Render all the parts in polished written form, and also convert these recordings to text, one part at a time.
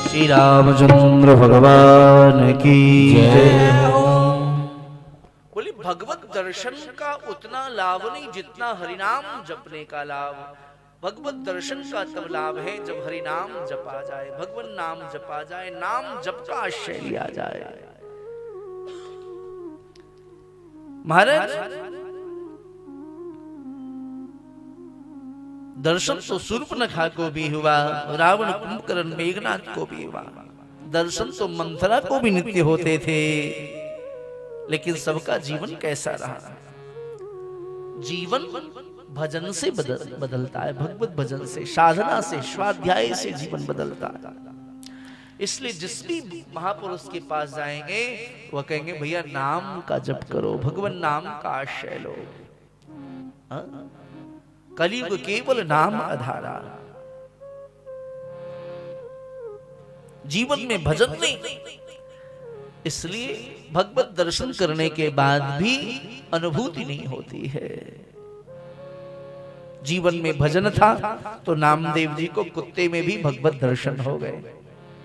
श्री रामचंद्र भगवान की जय। बोले भगवत दर्शन का उतना लाभ नहीं जितना हरिनाम जपने का लाभ। भगवत दर्शन का तब लाभ है जब हरिनाम जपा जाए, भगवान नाम जपा जाए, नाम जप का आश्रय लिया जाए। महाराज दर्शन तो शूर्पणखा को भी हुआ, रावण कुंभकर्ण मेघनाथ को भी हुआ, दर्शन तो मंथरा को भी नित्य होते थे। लेकिन सबका जीवन कैसा रहा? जीवन भजन से बदलता है, भगवत भजन से, साधना से, स्वाध्याय से जीवन बदलता है। इसलिए जिस भी महापुरुष के पास जाएंगे वह कहेंगे भैया नाम का जप करो, भगवान नाम का आश्रय लो। कलयुग केवल नाम आधारा, जीवन में भजन नहीं। इसलिए भगवत दर्शन करने के बाद भी अनुभूति नहीं होती है। जीवन में भजन था तो नामदेव जी को कुत्ते में भी भगवत दर्शन हो गए।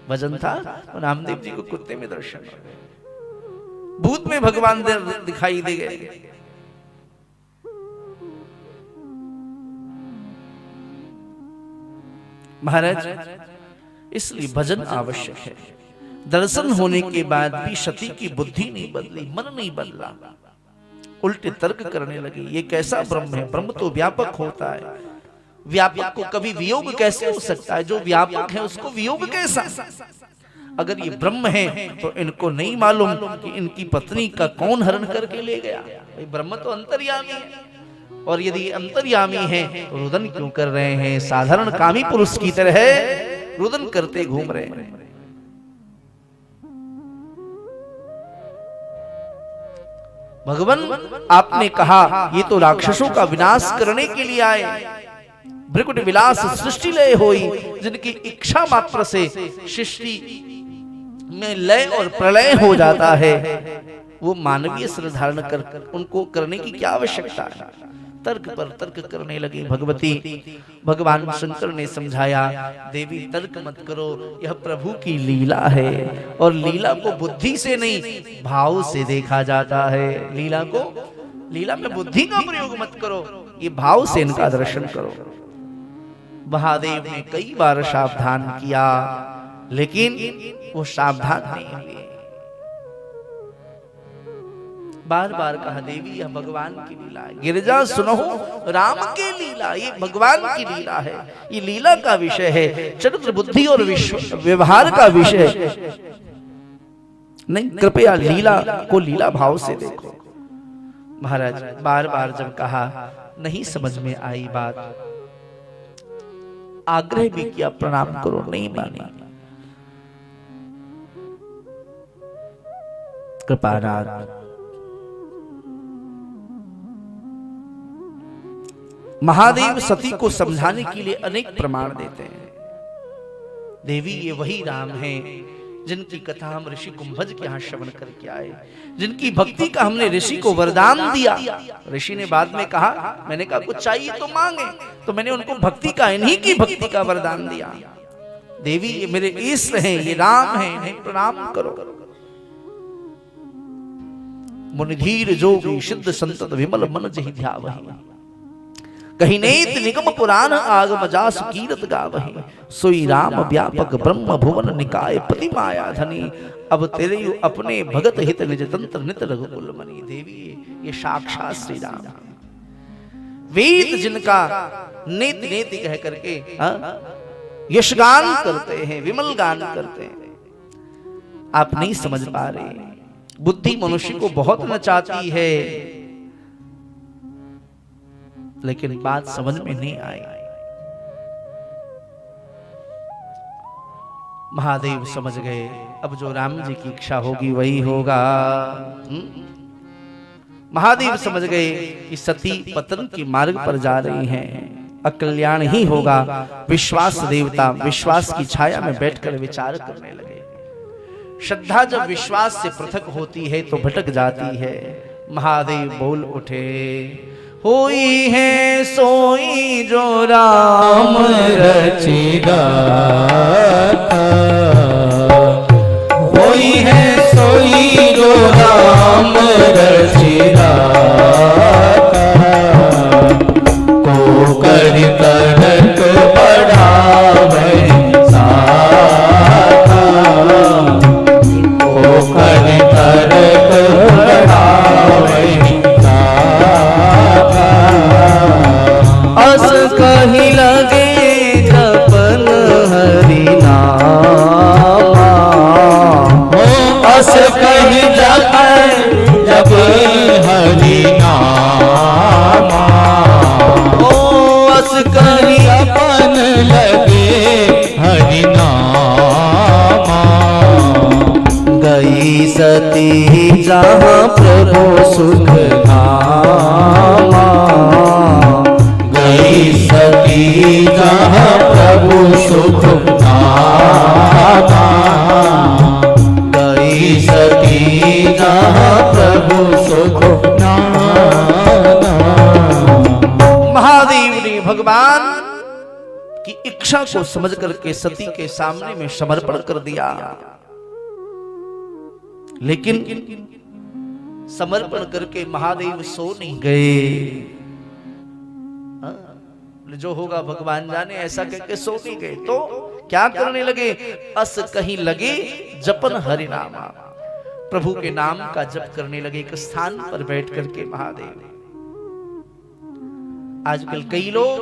भजन था तो नामदेव जी को कुत्ते में दर्शन हो गए, भूत में भगवान दिखाई दे गए। महाराज इसलिए भजन आवश्यक है। दर्शन होने के बाद भी सती की बुद्धि नहीं बदली, मन नहीं बदला, उल्टे तर्क करने लगी। ये कैसा ब्रह्म है? ब्रह्म तो व्यापक होता है, व्यापक को कभी वियोग कैसे हो सकता है? जो व्यापक है उसको वियोग कैसा? अगर ये ब्रह्म है तो इनको नहीं मालूम कि इनकी पत्नी का कौन हरण करके ले गया? भाई ब्रह्म तो अंतर्यामी है, और यदि अंतर्यामी है तो रुदन क्यों कर रहे हैं? साधारण कामी पुरुष की तरह रुदन करते घूम रहे हैं। भगवान आपने कहा ये तो राक्षसों का विनाश करने के लिए आए। भृकुट विलास सृष्टि लय होई, जिनकी इच्छा मात्र से सृष्टि में लय और प्रलय हो जाता है, वो मानवीय शरीर धारण कर उनको करने की क्या आवश्यकता है? तर्क पर तर्क करने लगी भगवती। भगवान शंकर ने समझाया, देवी तर्क मत करो, यह प्रभु की लीला है, और लीला को बुद्धि से नहीं भाव से देखा जाता है। लीला में बुद्धि का प्रयोग मत करो, ये भाव से इनका दर्शन करो। महादेव ने कई बार सावधान किया, लेकिन वो सावधान नहीं हुए। बार बार कहा, देवी यह भगवान की लीला है। गिरिजा सुनो, राम की लीला, ये भगवान की लीला है, ये लीला का विषय है, चरित्र बुद्धि और व्यवहार का विषय नहीं। कृपया लीला को लीला भाव से देखो। महाराज बार बार जब कहा, नहीं समझ में आई बात, आग्रह भी किया, प्रणाम करो, नहीं मानी। कृपानाथ महादेव सती को समझाने के लिए अनेक प्रमाण देते हैं। देवी ये वही राम हैं जिनकी कथा हम ऋषि कुंभज के यहाँ श्रवण करके आए, जिनकी भक्ति का हमने ऋषि को वरदान दिया। ऋषि ने बाद में कहा, मैंने कहा कुछ चाहिए तो मांगे, तो मैंने उनको भक्ति का, इन्हीं की भक्ति का वरदान दिया। देवी ये मेरे ईश्वर हैं, ये राम हैं, इन्हें प्रणाम करो। मुनिधीर जोगी सिद्ध संतत विमल मन जहि ध्यावहि, कहीं नेत निगम पुराण आगम जास कीरत गावहि, सोई राम व्यापक ब्रह्म भुवन निकाय पति माया धनी, अब तेरे अपने भगत हित निज तंत्र नित रघुकुल मणि। देवी ये साक्षात श्री राम, वेद जिनका नेति नेति कह करके यशगान करते हैं, विमल गान करते हैं। आप नहीं समझ पा रहे, बुद्धि मनुष्य को बहुत नचाती है, लेकिन बात समझ में नहीं आई। महादेव समझ गए, अब जो राम जी की इच्छा होगी वही होगा। महादेव समझ गए कि सती पतन के मार्ग पर जा रही हैं, अकल्याण ही होगा। विश्वास देवता विश्वास की छाया में बैठकर विचार करने लगे। श्रद्धा जब विश्वास से पृथक होती है तो भटक जाती है। महादेव बोल उठे, होई है सोई जो राम रचिगा। हो अस कहीं जप जब हरि नामा, हो अस कहीं अपन लगे हरि नामा। गई सती जहाँ प्रभु सुख धामा, गई सती जहाँ प्रभु सुख धामा, गई सती जहाँ प्रभु सुख धामा। महादेव ने भगवान की इच्छा को समझ करके सती के सामने में समर्पण कर दिया, लेकिन समर्पण करके महादेव सो नहीं गए। जो होगा भगवान जाने, ऐसा कहकर सो नहीं गए तो क्या करने लगे? अस कहीं लगे जपन हरि नामा, प्रभु के नाम का जप करने लगे एक स्थान पर बैठ करके महादेव। आजकल कई लोग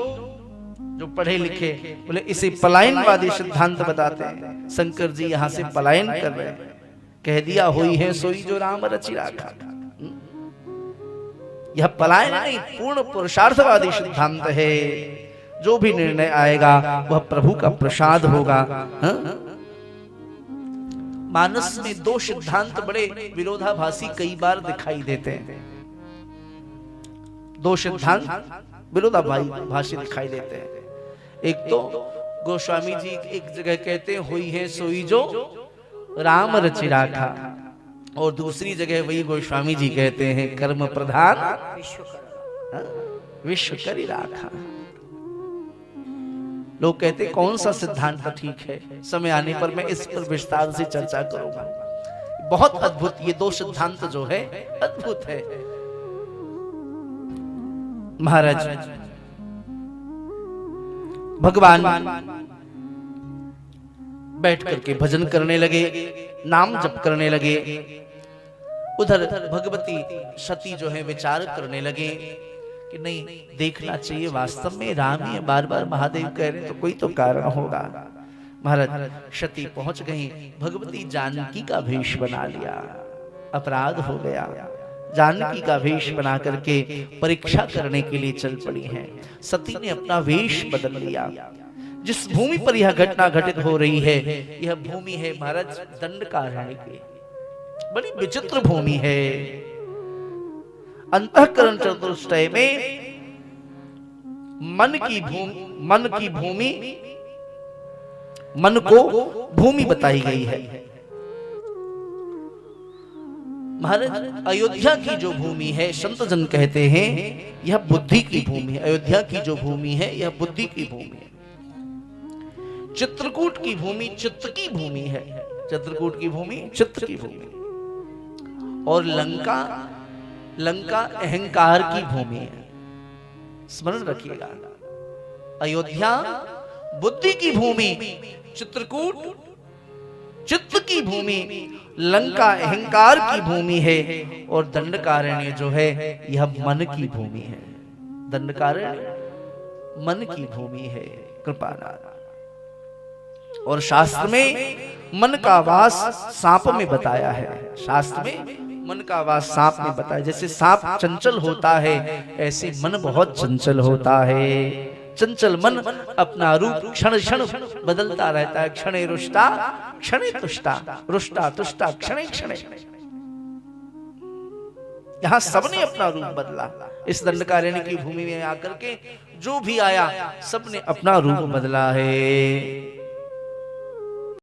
जो पढ़े लिखे बोले इसे पलायनवादी सिद्धांत बताते हैं। शंकर जी यहां से पलायन कर रहे हैं, कह दिया हुई है सोई जो राम रचि राखा। यह पलायन नहीं, पूर्ण पुरुषार्थवादी सिद्धांत है। जो भी निर्णय आएगा वह प्रभु का प्रसाद होगा। मानस में दो सिद्धांत बड़े विरोधाभासी कई बार दिखाई देते हैं। दो सिद्धांत विरोधाभासी दिखाई देते हैं। एक तो गोस्वामी जी एक जगह कहते हैं हुई है सोई जो राम रचि राखा, और दूसरी जगह वही गोस्वामी जी कहते हैं कर्म प्रधान विश्व करी राखा। लोग कहते कौन सा सिद्धांत ठीक है? समय आने पर मैं इस पर विस्तार से चर्चा करूंगा। बहुत अद्भुत ये दो सिद्धांत जो है अद्भुत है। महाराज भगवान बैठ करके भजन करने लगे, नाम जप करने लगे। उधर भगवती सती जो है विचार करने लगे कि नहीं, देखना चाहिए वास्तव में राम ही बार बार महादेव कह रहे तो कोई तो कारण होगा। महाराज सती पहुंच गई, भगवती जानकी का वेश बना लिया। अपराध हो गया, जानकी का वेश बना करके परीक्षा करने के लिए चल पड़ी हैं। सती ने अपना वेश बदल लिया। जिस भूमि पर यह घटना घटित हो रही है, यह भूमि है महाराज दंडकारण्य की। बड़ी विचित्र भूमि है। अंतःकरण चतुष्टय में मन को भूमि बताई गई है। महाराज अयोध्या की जो भूमि है, संत जन कहते हैं यह बुद्धि की भूमि है। अयोध्या की जो भूमि है यह बुद्धि की भूमि है। चित्रकूट की भूमि चित्त की भूमि है। चित्रकूट की भूमि चित्त की भूमि, और लंका अहंकार की भूमि है। स्मरण रखिएगा, अयोध्या बुद्धि की भूमि, चित्रकूट चित्त की भूमि, लंका अहंकार की भूमि है, और दंडकारण्य जो है यह मन की भूमि है। दंडकारण्य मन की भूमि है। कृपानाथ। और शास्त्र में मन का वास सांप में बताया है। शास्त्र में मन का वास सांप में बताया। जैसे सांप चंचल होता है, ऐसे मन बहुत चंचल होता है। चंचल मन अपना रूप क्षण क्षण बदलता रहता है। क्षणे रुष्टा क्षणे तुष्टा, रुष्टा तुष्टा क्षणे क्षणे। यहाँ सबने अपना रूप बदला। इस दंडकारण्य की भूमि में आकर के जो भी आया सबने अपना रूप बदला है।